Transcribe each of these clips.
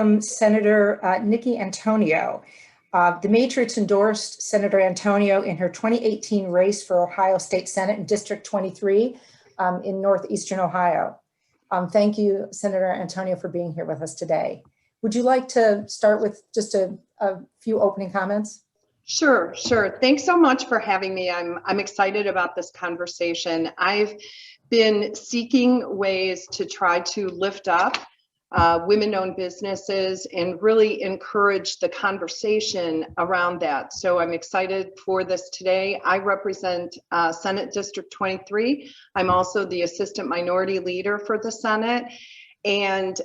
Senator Nikki Antonio. The Matrix endorsed Senator Antonio in her 2018 race for Ohio State Senate in District 23 in Northeastern Ohio. Thank you, Senator Antonio, for being here with us today. Would you like to start with just a few opening comments? Sure. Thanks so much for having me. I'm excited about this conversation. I've been seeking ways to try to lift up women-owned businesses and really encourage the conversation around that. So I'm excited for this today. I represent Senate District 23. I'm also the Assistant Minority Leader for the Senate. And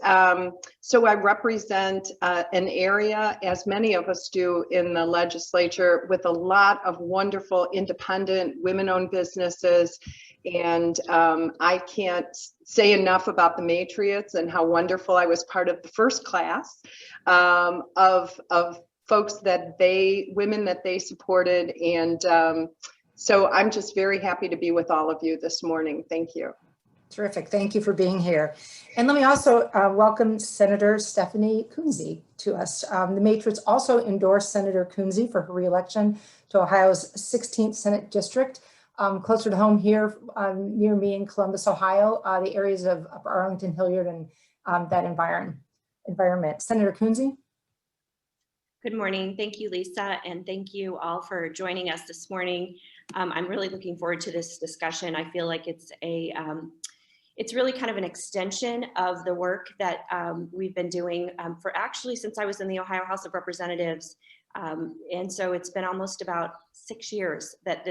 so I represent an area, as many of us do in the legislature, with a lot of wonderful independent women-owned businesses. And I can't say enough about the Matriots and how wonderful. I was part of the first class of folks that women that they supported. And so I'm just very happy to be with all of you this morning. Thank you. Terrific. Thank you for being here. And let me also welcome Senator Stephanie Kunze to us. The Matrix also endorsed Senator Kunze for her reelection to Ohio's 16th Senate District, closer to home here near me in Columbus, Ohio, the areas of Arlington, Hilliard, and that environment. Senator Kunze? Good morning. Thank you, Lisa, and thank you all for joining us this morning. I'm really looking forward to this discussion. I feel like it's really kind of an extension of the work that we've been doing for actually since I was in the Ohio House of Representatives. And so it's been almost about 6 years that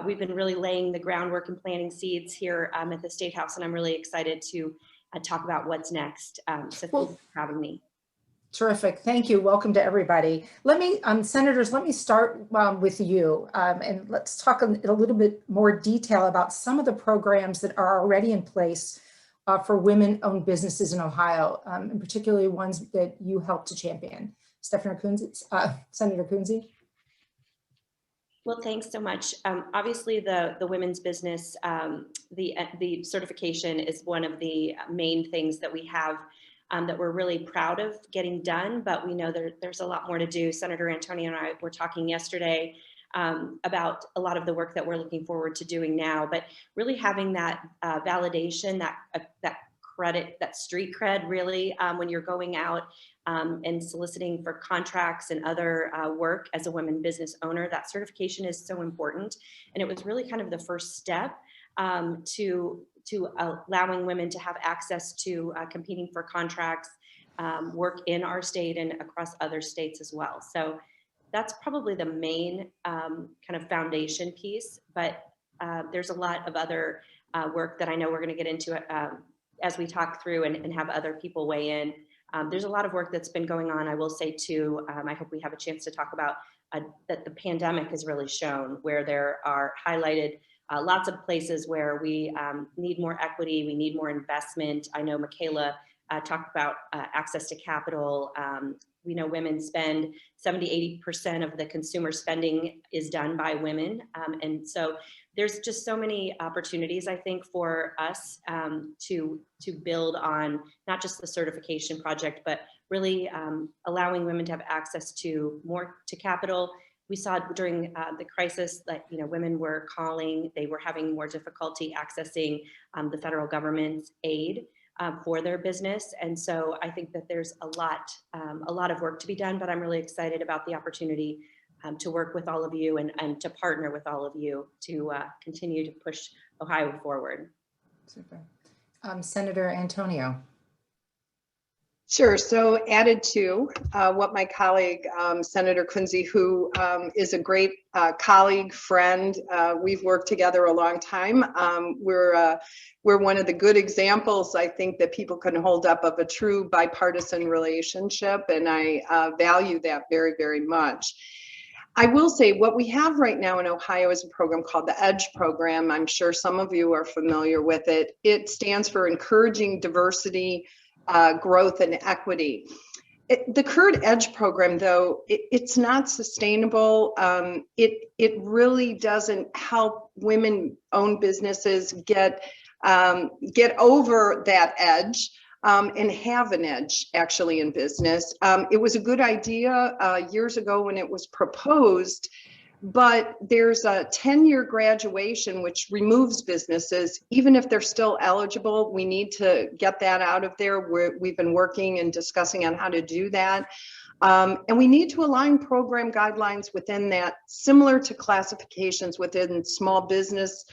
we've been really laying the groundwork and planting seeds here at the State House. And I'm really excited to talk about what's next. So thank you for having me. Terrific. Thank you. Welcome to everybody. Let me, senators, let me start with you and let's talk a little bit more detail about some of the programs that are already in place for women-owned businesses in Ohio, and particularly ones that you helped to champion. Senator Kunze. Well, thanks so much. Obviously, the women's business, the certification is one of the main things that we have that we're really proud of getting done, but we know there's a lot more to do. Senator Antonio and I were talking yesterday about a lot of the work that we're looking forward to doing now, but really having that validation, that credit, that street cred, really, when you're going out and soliciting for contracts and other work as a women business owner, that certification is so important. And it was really kind of the first step to allowing women to have access to competing for contracts, work in our state and across other states as well. So that's probably the main kind of foundation piece, but there's a lot of other work that I know we're going to get into as we talk through and have other people weigh in. There's a lot of work that's been going on. I will say too, I hope we have a chance to talk about that the pandemic has really shown where there are highlighted lots of places where we need more equity, we need more investment. I know Michaela talked about access to capital. We know women spend 70–80% of the consumer spending is done by women. And so there's just so many opportunities, I think, for us to build on not just the certification project, but really allowing women to have access to capital. We saw during the crisis that women were calling, they were having more difficulty accessing the federal government's aid for their business. And so I think that there's a lot of work to be done, but I'm really excited about the opportunity to work with all of you and to partner with all of you to continue to push Ohio forward. Super. Senator Antonio. Sure. So added to what my colleague, Senator Kunze, who is a great colleague, friend, we've worked together a long time. We're one of the good examples, I think, that people can hold up of a true bipartisan relationship, and I value that very, very much. I will say what we have right now in Ohio is a program called the EDGE program. I'm sure some of you are familiar with it. It stands for Encouraging Diversity, Growth and Equity. The current EDGE program, though, it's not sustainable. It really doesn't help women-owned businesses get over that edge and have an edge actually in business. It was a good idea years ago when it was proposed, but there's a 10-year graduation, which removes businesses, even if they're still eligible. We need to get that out of there. We've been working and discussing on how to do that. And we need to align program guidelines within that, similar to classifications within small business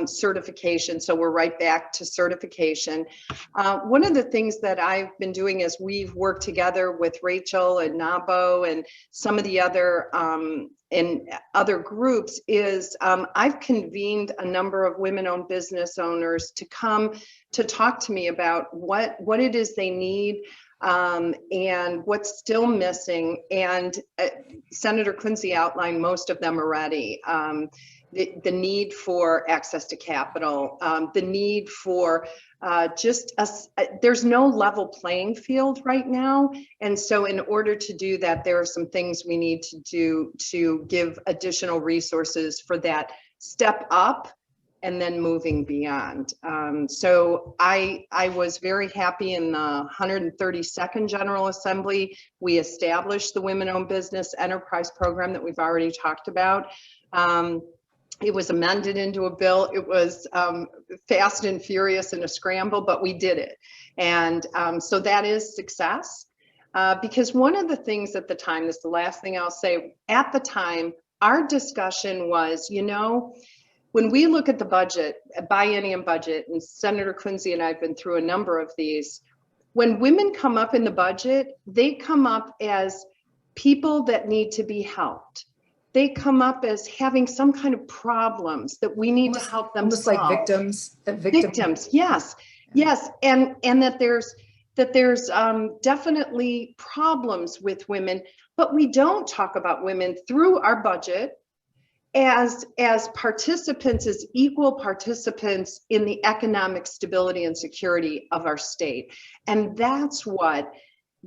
certification. So we're right back to certification. One of the things that I've been doing is we've worked together with Rachel and NABO and some of the other groups is I've convened a number of women-owned business owners to come to talk to me about what it is they need and what's still missing. And Senator Kunze outlined most of them already. The need for access to capital, the need for there's no level playing field right now. And so in order to do that, there are some things we need to do to give additional resources for that step up and then moving beyond. So I was very happy in the 132nd General Assembly, we established the Women-Owned Business Enterprise Program that we've already talked about. It was amended into a bill. It was fast and furious in a scramble, but we did it. And so that is success. Because one of the things at the time, this is the last thing I'll say, at the time, our discussion was, you know, when we look at the budget, a biennium budget, and Senator Kunze and I have been through a number of these, when women come up in the budget, they come up as people that need to be helped. They come up as having some kind of problems that we need to help them solve. Like victims. Victims, yes, yes, and that there's definitely problems with women, but we don't talk about women through our budget as participants, as equal participants in the economic stability and security of our state, and that's what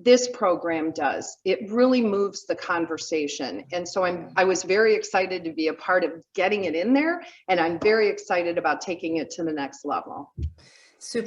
this program does. It really moves the conversation. And so I was very excited to be a part of getting it in there, and I'm very excited about taking it to the next level.